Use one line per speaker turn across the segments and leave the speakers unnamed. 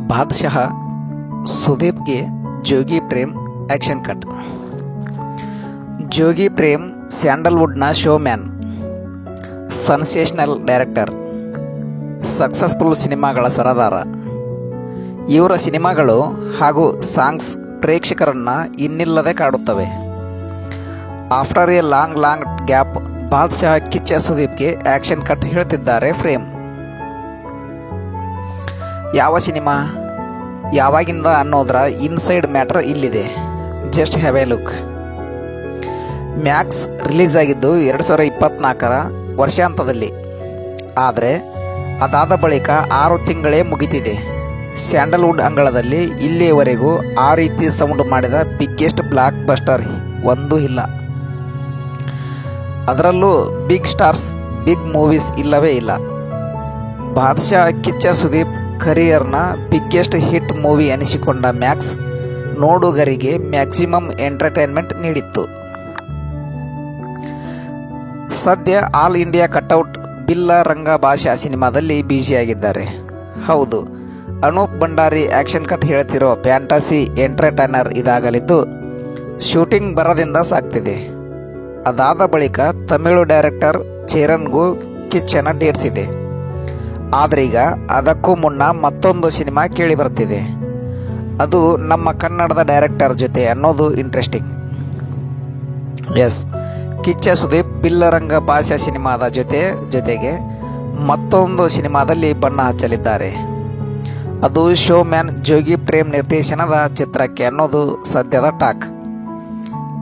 ಬಾದಶಾಹ ಸುದೀಪ್ಗೆ Jogi Prem action cut. Jogi Prem ಸ್ಯಾಂಡಲ್ವುಡ್ನ showman, sensational director, successful ಸಿನಿಮಾಗಳ ಸರದಾರ. ಇವರ ಸಿನಿಮಾಗಳು ಹಾಗೂ ಸಾಂಗ್ಸ್ ಪ್ರೇಕ್ಷಕರನ್ನು ಇನ್ನಿಲ್ಲದೆ ಕಾಡುತ್ತವೆ. After a long gap Badshah Kichcha ಸುದೀಪ್ಗೆ ಆ್ಯಕ್ಷನ್ ಕಟ್ ಹೇಳ್ತಿದ್ದಾರೆ ಫ್ರೇಮ್. ಯಾವ ಸಿನಿಮಾ, ಯಾವಾಗಿಂದ ಅನ್ನೋದರ ಇನ್ಸೈಡ್ ಮ್ಯಾಟರ್ ಇಲ್ಲಿದೆ. Just have a look. Max release ಆಗಿದ್ದು 2024ರ ವರ್ಷಾಂತದಲ್ಲಿ. ಆದರೆ ಅದಾದ ಬಳಿಕ 6 ತಿಂಗಳೇ ಮುಗಿತಿದೆ. ಸ್ಯಾಂಡಲ್ವುಡ್ ಅಂಗಳದಲ್ಲಿ ಇಲ್ಲಿಯವರೆಗೂ ಆ ರೀತಿ ಸೌಂಡ್ ಮಾಡಿದ ಬಿಗ್ಗೆಸ್ಟ್ ಬ್ಲಾಕ್ ಬಸ್ಟರ್ ಒಂದೂ ಇಲ್ಲ. ಅದರಲ್ಲೂ ಬಿಗ್ ಸ್ಟಾರ್ಸ್, ಬಿಗ್ ಮೂವೀಸ್ ಇಲ್ಲವೇ ಇಲ್ಲ. ಬಾದಶಾಹ ಕಿಚ್ಚ ಸುದೀಪ್ ಕರಿಯರ್ನ ಬಿಗ್ಗೆಸ್ಟ್ ಹಿಟ್ ಮೂವಿ ಅನಿಸಿಕೊಂಡ ಮ್ಯಾಕ್ಸ್ ನೋಡುಗರಿಗೆ ಮ್ಯಾಕ್ಸಿಮಮ್ ಎಂಟರ್ಟೈನ್ಮೆಂಟ್ ನೀಡಿತ್ತು. ಸದ್ಯ all India cutout Billa Ranga Baasha ಸಿನಿಮಾದಲ್ಲಿ ಬ್ಯುಸಿಯಾಗಿದ್ದಾರೆ. ಹೌದು, ಅನೂಪ್ ಭಂಡಾರಿ ಆ್ಯಕ್ಷನ್ ಕಟ್ ಹೇಳ್ತಿರೋ ಫ್ಯಾಂಟಸಿ ಎಂಟರ್ಟೈನರ್ ಇದಾಗಲಿದ್ದು ಶೂಟಿಂಗ್ ಬರದಿಂದ ಸಾಗ್ತಿದೆ. ಅದಾದ ಬಳಿಕ ತಮಿಳು ಡೈರೆಕ್ಟರ್ ಚೇರನ್ಗೂ ಕಿಚ್ಚನ ಡೇಟ್ಸ್ ಇದೆ. ಆದ್ರೀಗ ಅದಕ್ಕೂ ಮುನ್ನ ಮತ್ತೊಂದು ಸಿನಿಮಾ ಕೇಳಿ ಬರ್ತಿದೆ. ಅದು ನಮ್ಮ ಕನ್ನಡದ ಡೈರೆಕ್ಟರ್ ಜೊತೆ ಅನ್ನೋದು ಇಂಟ್ರೆಸ್ಟಿಂಗ್. ಎಸ್, ಕಿಚ್ಚ ಸುದೀಪ್ ಬಿಲ್ಲರಂಗ ಭಾಷಾ ಸಿನಿಮಾದ ಜೊತೆಗೆ ಮತ್ತೊಂದು ಸಿನಿಮಾದಲ್ಲಿ ಬಣ್ಣ ಹಚ್ಚಲಿದ್ದಾರೆ. ಅದು ಶೋಮ್ಯಾನ್ ಜೋಗಿ ಪ್ರೇಮ್ ನಿರ್ದೇಶನದ ಚಿತ್ರಕ್ಕೆ ಅನ್ನೋದು ಸದ್ಯದ ಟಾಕ್.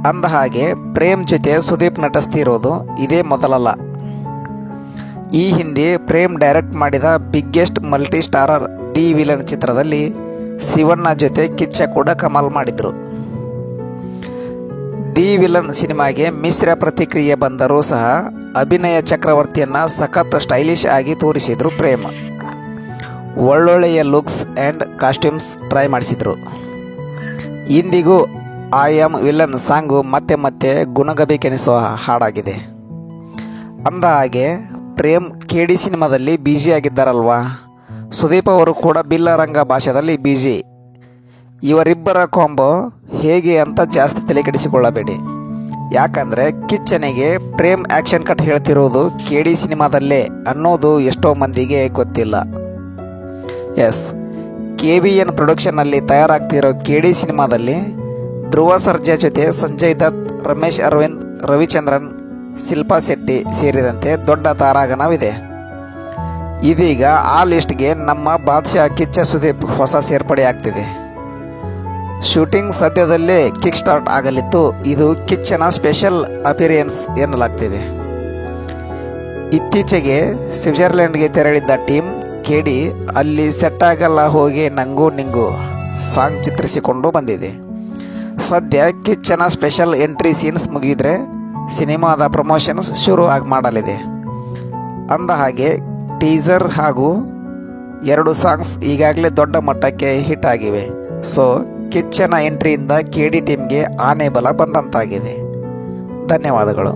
ಅಂದ ಹಾಗೆ ಪ್ರೇಮ್ ಜೊತೆ ಸುದೀಪ್ ನಟಿಸ್ತಿರೋದು ಇದೇ ಮೊದಲಲ್ಲ. ಈ ಹಿಂದೆ ಪ್ರೇಮ್ ಡೈರೆಕ್ಟ್ ಮಾಡಿದ biggest multi starrer the villain ಚಿತ್ರದಲ್ಲಿ ಶಿವಣ್ಣ ಜೊತೆ ಕಿಚ್ಚ ಕೂಡ ಕಮಾಲ್ ಮಾಡಿದ್ರು. ದಿ ವಿಲನ್ ಸಿನಿಮಾಗೆ ಮಿಶ್ರ ಪ್ರತಿಕ್ರಿಯೆ ಬಂದರೂ ಸಹ ಅಭಿನಯ ಚಕ್ರವರ್ತಿಯನ್ನ ಸಖತ್ ಸ್ಟೈಲಿಶ್ ಆಗಿ ತೋರಿಸಿದ್ರು ಪ್ರೇಮ್. ಒಳ್ಳೊಳ್ಳೆಯ ಲುಕ್ಸ್ ಆ್ಯಂಡ್ ಕಾಸ್ಟ್ಯೂಮ್ಸ್ ಟ್ರೈ ಮಾಡಿಸಿದ್ರು. ಇಂದಿಗೂ ಐ ಆಮ್ ವಿಲನ್ ಸಾಂಗು ಮತ್ತೆ ಗುಣಗಬೇಕೆನಿಸುವ ಹಾಡಾಗಿದೆ. ಅಂದ ಹಾಗೆ ಪ್ರೇಮ್ ಕೆಡಿ ಸಿನಿಮಾದಲ್ಲಿ ಬ್ಯುಸಿ ಆಗಿದ್ದಾರಲ್ವಾ, ಸುದೀಪ್ ಅವರು ಕೂಡ ಬಿಲ್ಲರಂಗ ಭಾಷೆಯಲ್ಲಿ ಬ್ಯುಸಿ. ಇವರಿಬ್ಬರ ಕಾಂಬೋ ಹೇಗೆ ಅಂತ ಜಾಸ್ತಿ ತಲೆಕೆಡಿಸಿಕೊಳ್ಳಬೇಡಿ. ಯಾಕಂದರೆ ಕಿಚ್ಚನಿಗೆ ಪ್ರೇಮ್ ಆ್ಯಕ್ಷನ್ ಕಟ್ ಹೇಳ್ತಿರೋದು ಕೆಡಿ ಸಿನಿಮಾದಲ್ಲೇ ಅನ್ನೋದು ಎಷ್ಟೋ ಮಂದಿಗೆ ಗೊತ್ತಿಲ್ಲ. ಎಸ್, KVN ಪ್ರೊಡಕ್ಷನ್ನಲ್ಲಿ ತಯಾರಾಗ್ತಿರೋ ಕೆಡಿ ಸಿನಿಮಾದಲ್ಲಿ ಧ್ರುವ ಸರ್ಜಾ ಜೊತೆ ಸಂಜಯ್ ದತ್, ರಮೇಶ್ ಅರವಿಂದ್, ರವಿಚಂದ್ರನ್, ಶಿಲ್ಪಾ ಶೆಟ್ಟಿ ಸೇರಿದಂತೆ ದೊಡ್ಡ ತಾರಾಗಣವಿದೆ. ಇದೀಗ ಆ ಲಿಸ್ಟ್ಗೆ ನಮ್ಮ ಬಾದಶಾಹ ಕಿಚ್ಚ ಸುದೀಪ್ ಹೊಸ ಸೇರ್ಪಡೆ ಆಗ್ತಿದೆ. ಶೂಟಿಂಗ್ ಸದ್ಯದಲ್ಲೇ ಕಿಕ್ ಸ್ಟಾರ್ಟ್ ಆಗಲಿದ್ದು ಇದು ಕಿಚ್ಚನ ಸ್ಪೆಷಲ್ ಅಪಿರಿಯನ್ಸ್ ಎನ್ನಲಾಗ್ತಿದೆ. ಇತ್ತೀಚೆಗೆ ಸ್ವಿಟ್ಜರ್ಲೆಂಡ್ಗೆ ತೆರಳಿದ್ದ ಟೀಮ್ ಕೆಡಿ ಅಲ್ಲಿ ಸೆಟ್ ಆಗಲ್ಲ ಹೋಗಿ ನಂಗೂ ನಿಂಗೂ ಸಾಂಗ್ ಚಿತ್ರಿಸಿಕೊಂಡು ಬಂದಿದೆ. ಸದ್ಯ ಕಿಚ್ಚನ ಸ್ಪೆಷಲ್ ಎಂಟ್ರಿ ಸೀನ್ಸ್ ಮುಗಿದ್ರೆ ಸಿನಿಮಾದ ಪ್ರಮೋಷನ್ಸ್ ಶುರು ಮಾಡಲಿದೆ. ಅಂದ ಹಾಗೆ ಟೀಸರ್ ಹಾಗೂ 2 ಸಾಂಗ್ಸ್ ಈಗಾಗಲೇ ದೊಡ್ಡ ಮಟ್ಟಕ್ಕೆ ಹಿಟ್ ಆಗಿವೆ. ಸೊ ಕಿಚ್ಚನ ಎಂಟ್ರಿಯಿಂದ ಕೆಡಿ ಟೀಮ್ಗೆ ಆನೆ ಬಲ ಬಂದಂತಾಗಿದೆ. ಧನ್ಯವಾದಗಳು.